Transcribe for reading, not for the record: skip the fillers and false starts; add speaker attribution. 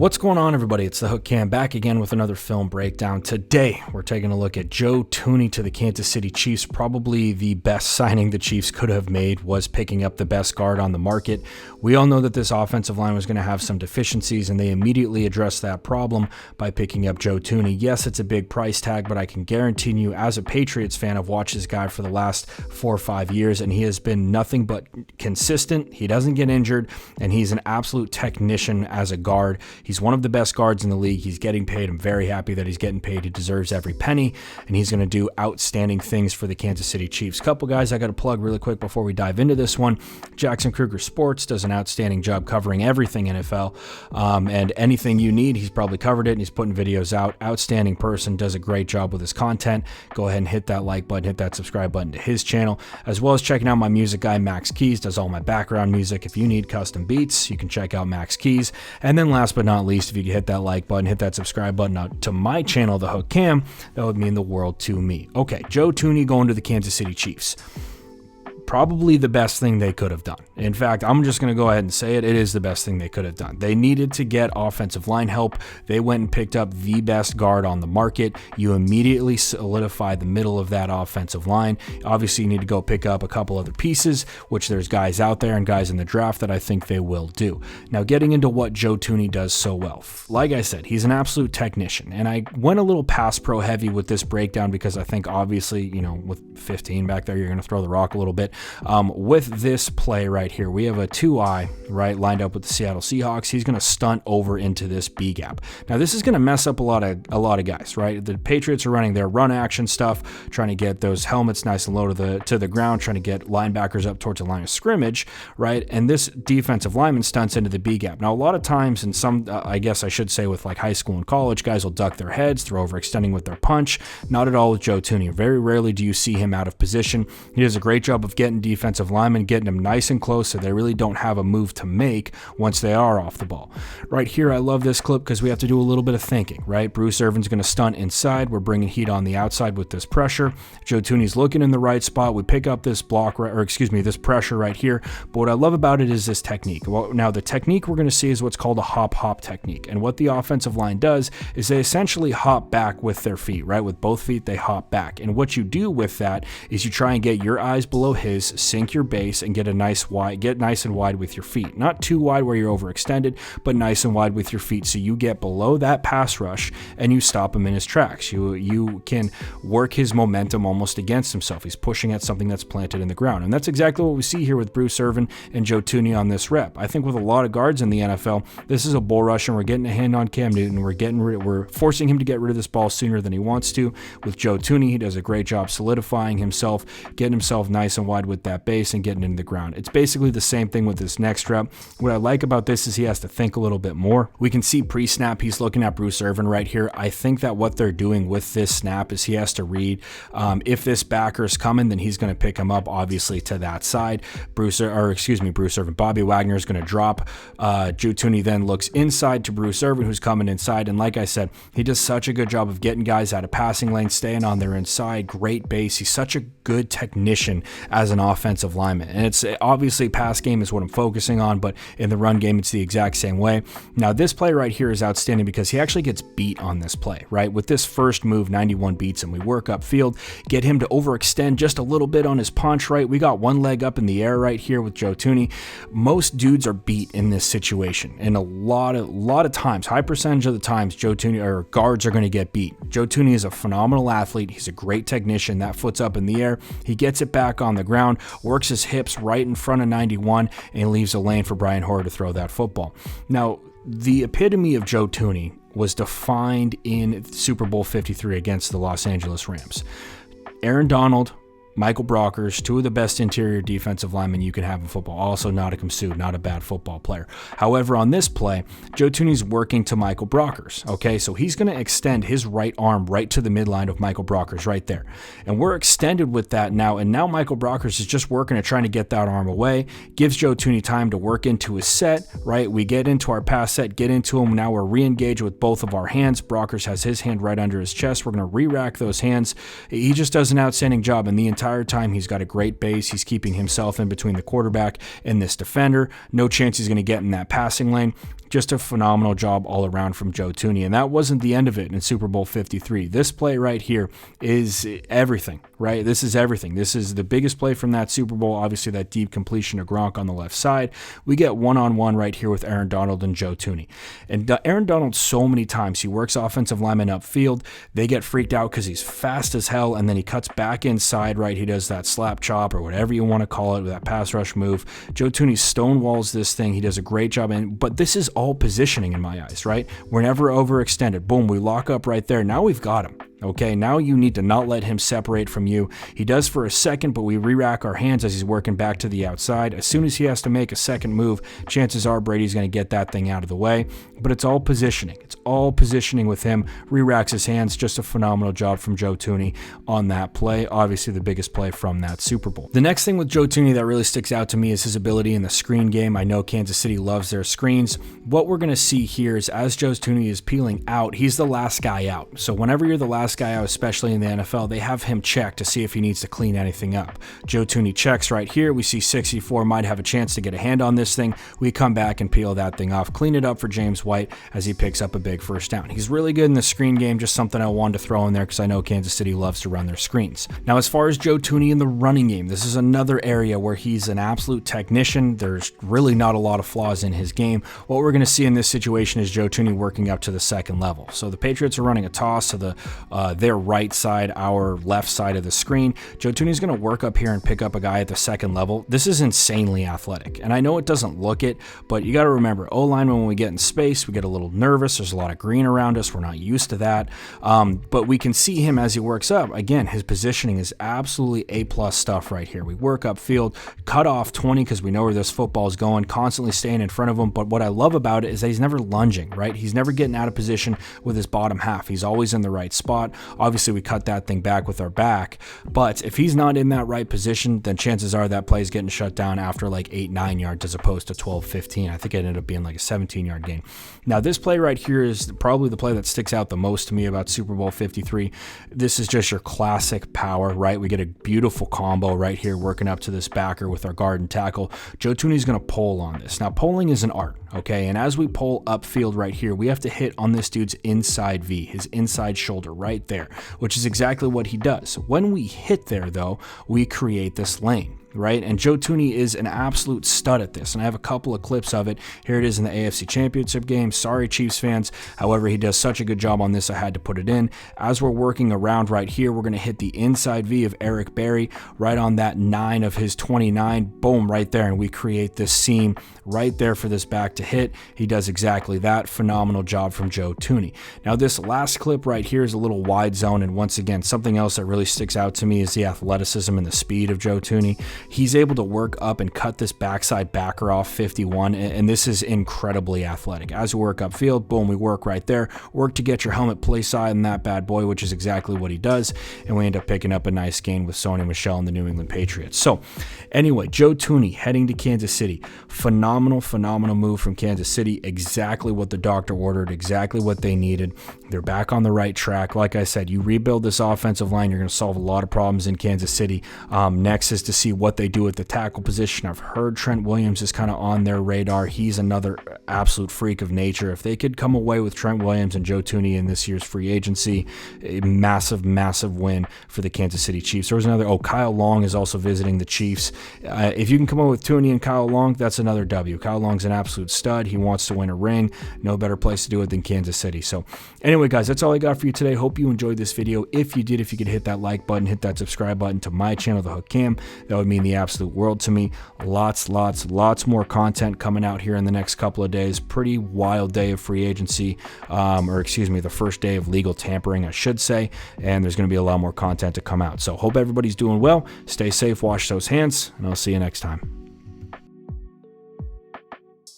Speaker 1: What's going on, everybody? It's the Hook Cam back again with another film breakdown. Today, we're taking a look at Joe Thuney to the Kansas City Chiefs. Probably the best signing the Chiefs could have made was picking up the best guard on the market. We all know that this offensive line was going to have some deficiencies, and they immediately addressed that problem by picking up Joe Thuney. Yes, it's a big price tag, but I can guarantee you, as a Patriots fan, I've watched this guy for the last 4 or 5 years, and he has been nothing but consistent. He doesn't get injured, and he's an absolute technician as a guard. He's one of the best guards in the league. He's getting paid. I'm very happy that he's getting paid. He deserves every penny, and he's going to do outstanding things for the Kansas City Chiefs. Couple guys I got to plug really quick before we dive into this one. Jackson Kruger Sports does an outstanding job covering everything NFL, and anything you need, he's probably covered it, and he's putting videos out. Outstanding person, does a great job with his content. Go ahead and hit that like button, hit that subscribe button to his channel, as well as checking out my music guy, Max Keys, does all my background music. If you need custom beats, you can check out Max Keys. And then last but not least, if you could hit that like button, hit that subscribe button out to my channel, The Hook Cam, that would mean the world to me. Okay, Joe Thuney going to the Kansas City Chiefs. Probably the best thing they could have done. In fact, I'm just going to go ahead and say it. It is the best thing they could have done. They needed to get offensive line help. They went and picked up the best guard on the market. You immediately solidify the middle of that offensive line. Obviously, you need to go pick up a couple other pieces, which there's guys out there and guys in the draft that I think they will do. Now, getting into what Joe Thuney does so well. Like I said, he's an absolute technician. And I went a little pass pro heavy with this breakdown because I think obviously, with 15 back there, you're going to throw the rock a little bit. With this play right here, we have a 2-eye, right, lined up with the Seattle Seahawks. He's going to stunt over into this B gap. Now, this is going to mess up a lot of guys, right? The Patriots are running their run action stuff, trying to get those helmets nice and low to the ground, trying to get linebackers up towards the line of scrimmage, right? And this defensive lineman stunts into the B gap. Now, a lot of times, in some, I guess I should say with like high school and college, guys will duck their heads, throw overextending with their punch. Not at all with Joe Thuney. Very rarely do you see him out of position. He does a great job of getting defensive linemen, getting them nice and close so they really don't have a move to make once they are off the ball. Right here, I love this clip because we have to do a little bit of thinking, right? Bruce Irvin's going to stunt inside. We're bringing heat on the outside with this pressure. Joe Thuney's looking in the right spot. We pick up this this pressure right here. But what I love about it is this technique. Well, now the technique we're going to see is what's called a hop-hop technique. And what the offensive line does is they essentially hop back with their feet, right? With both feet, they hop back. And what you do with that is you try and get your eyes below his, sink your base, and get nice and wide with your feet. Not too wide where you're overextended, but nice and wide with your feet. So you get below that pass rush and you stop him in his tracks. You can work his momentum almost against himself. He's pushing at something that's planted in the ground. And that's exactly what we see here with Bruce Irvin and Joe Thuney on this rep. I think with a lot of guards in the NFL, this is a bull rush and we're getting a hand on Cam Newton. We're forcing him to get rid of this ball sooner than he wants to. With Joe Thuney, he does a great job solidifying himself, getting himself nice and wide with that base and getting into the ground. It's basically the same thing with this next rep. What I like about this is he has to think a little bit more. We can see pre-snap, he's looking at Bruce Irvin right here. I think that what they're doing with this snap is he has to read if this backer is coming, then he's going to pick him up obviously to that side. Bruce Irvin. Bobby Wagner is going to drop. Joe Thuney then looks inside to Bruce Irvin, who's coming inside. And like I said, he does such a good job of getting guys out of passing lane, staying on their inside. Great base. He's such a good technician as an offensive lineman. And it's obviously pass game is what I'm focusing on, but in the run game, it's the exact same way. Now, this play right here is outstanding because he actually gets beat on this play, right? With this first move, 91 beats him. We work upfield, get him to overextend just a little bit on his punch, right? We got one leg up in the air right here with Joe Thuney. Most dudes are beat in this situation. And a lot of times, high percentage of the times, Joe Thuney or guards are going to get beat. Joe Thuney is a phenomenal athlete. He's a great technician. That foot's up in the air. He gets it back on the ground, works his hips right in front of 91, and leaves a lane for Brian Hoyer to throw that football. Now, the epitome of Joe Thuney was defined in Super Bowl 53 against the Los Angeles Rams. Aaron Donald, Michael Brockers, two of the best interior defensive linemen you can have in football. Also, Nottingham Sue, not a bad football player. However, on this play, Joe Thuney's working to Michael Brockers. Okay, so he's going to extend his right arm right to the midline of Michael Brockers right there. And we're extended with that now. And now Michael Brockers is just working at trying to get that arm away. Gives Joe Thuney time to work into his set, right? We get into our pass set, get into him. Now we're re-engaged with both of our hands. Brockers has his hand right under his chest. We're going to re-rack those hands. He just does an outstanding job. And the entire time, he's got a great base. He's keeping himself in between the quarterback and this defender. No chance he's going to get in that passing lane. Just a phenomenal job all around from Joe Thuney. And that wasn't the end of it in Super Bowl 53. This play right here is everything, right? This is everything. This is the biggest play from that Super Bowl. Obviously, that deep completion to Gronk on the left side. We get one-on-one right here with Aaron Donald and Joe Thuney. And Aaron Donald, so many times, he works offensive linemen upfield. They get freaked out because he's fast as hell, and then he cuts back inside, right? He does that slap chop or whatever you want to call it with that pass rush move. Joe Thuney stonewalls this thing. He does a great job. But this is all positioning in my eyes, right? We're never overextended. Boom, we lock up right there. Now we've got him. Okay, now you need to not let him separate from you. He does for a second, but we re-rack our hands as he's working back to the outside. As soon as he has to make a second move, chances are Brady's going to get that thing out of the way. But it's all positioning. It's all positioning with him. Re-racks his hands. Just a phenomenal job from Joe Thuney on that play. Obviously, the biggest play from that Super Bowl. The next thing with Joe Thuney that really sticks out to me is his ability in the screen game. I know Kansas City loves their screens. What we're going to see here is as Joe Thuney is peeling out, he's the last guy out. So whenever you're the last guy out, especially in the NFL, they have him check to see if he needs to clean anything up. Joe Thuney checks right here. We see 64 might have a chance to get a hand on this thing. We come back and peel that thing off, clean it up for James White as he picks up a big first down. He's really good in the screen game, just something I wanted to throw in there because I know Kansas City loves to run their screens. Now, as far as Joe Thuney in the running game, this is another area where he's an absolute technician. There's really not a lot of flaws in his game. What we're going to see in this situation is Joe Thuney working up to the second level. So the Patriots are running a toss to their right side, our left side of the screen. Joe Thuney's going to work up here and pick up a guy at the second level. This is insanely athletic, and I know it doesn't look it, but you got to remember, O-line, when we get in space, we get a little nervous. There's a lot of green around us. We're not used to that, but we can see him as he works up. Again, his positioning is absolutely A-plus stuff right here. We work upfield, cut off 20 because we know where this football is going, constantly staying in front of him, but what I love about it is that he's never lunging, right? He's never getting out of position with his bottom half. He's always in the right spot. Obviously, we cut that thing back with our back, but if he's not in that right position, then chances are that play is getting shut down after like 8-9 yards as opposed to 12-15. I think it ended up being like a 17-yard gain. Now, this play right here is probably the play that sticks out the most to me about Super Bowl 53. This is just your classic power, right? We get a beautiful combo right here working up to this backer with our guard and tackle. Joe Thuney's going to pull on this. Now, polling is an art, okay? And as we pull upfield right here, we have to hit on this dude's inside V, his inside shoulder right there, which is exactly what he does. When we hit there, though, we create this lane, right? And Joe Thuney is an absolute stud at this, and I have a couple of clips of it. Here it is in the AFC Championship game. Sorry, Chiefs fans. However, he does such a good job on this, I had to put it in. As we're working around right here, we're going to hit the inside V of Eric Berry right on that 9 of his 29. Boom, right there, and we create this seam right there for this back to hit. He does exactly that. Phenomenal job from Joe Thuney. Now, this last clip right here is a little wide zone, and once again, something else that really sticks out to me is the athleticism and the speed of Joe Thuney. He's able to work up and cut this backside backer off 51, and this is incredibly athletic. As we work upfield, boom, we work right there. Work to get your helmet play side in that bad boy, which is exactly what he does, and we end up picking up a nice gain with Sony Michel and the New England Patriots. So, anyway, Joe Thuney heading to Kansas City. Phenomenal move from Kansas City. Exactly what the doctor ordered, exactly what they needed. They're back on the right track. Like I said, you rebuild this offensive line, you're going to solve a lot of problems in Kansas City. Next is to see what they do at the tackle position. I've heard Trent Williams is kind of on their radar. He's another absolute freak of nature. If they could come away with Trent Williams and Joe Thuney in this year's free agency, a massive win for the Kansas City Chiefs. There was another, Kyle Long is also visiting the Chiefs. If you can come up with Thuney and Kyle Long, that's another W. Kyle Long's an absolute stud. He wants to win a ring. No better place to do it than Kansas City. So anyway, guys, that's all I got for you today. Hope you enjoyed this video. If you did, if you could hit that like button, hit that subscribe button to my channel, The Hook Cam, that would mean the absolute world to me. Lots more content coming out here in the next couple of days. Pretty wild day of free agency, the first day of legal tampering, I should say, and there's going to be a lot more content to come out. So hope everybody's doing well. Stay safe, wash those hands, and I'll see you next time.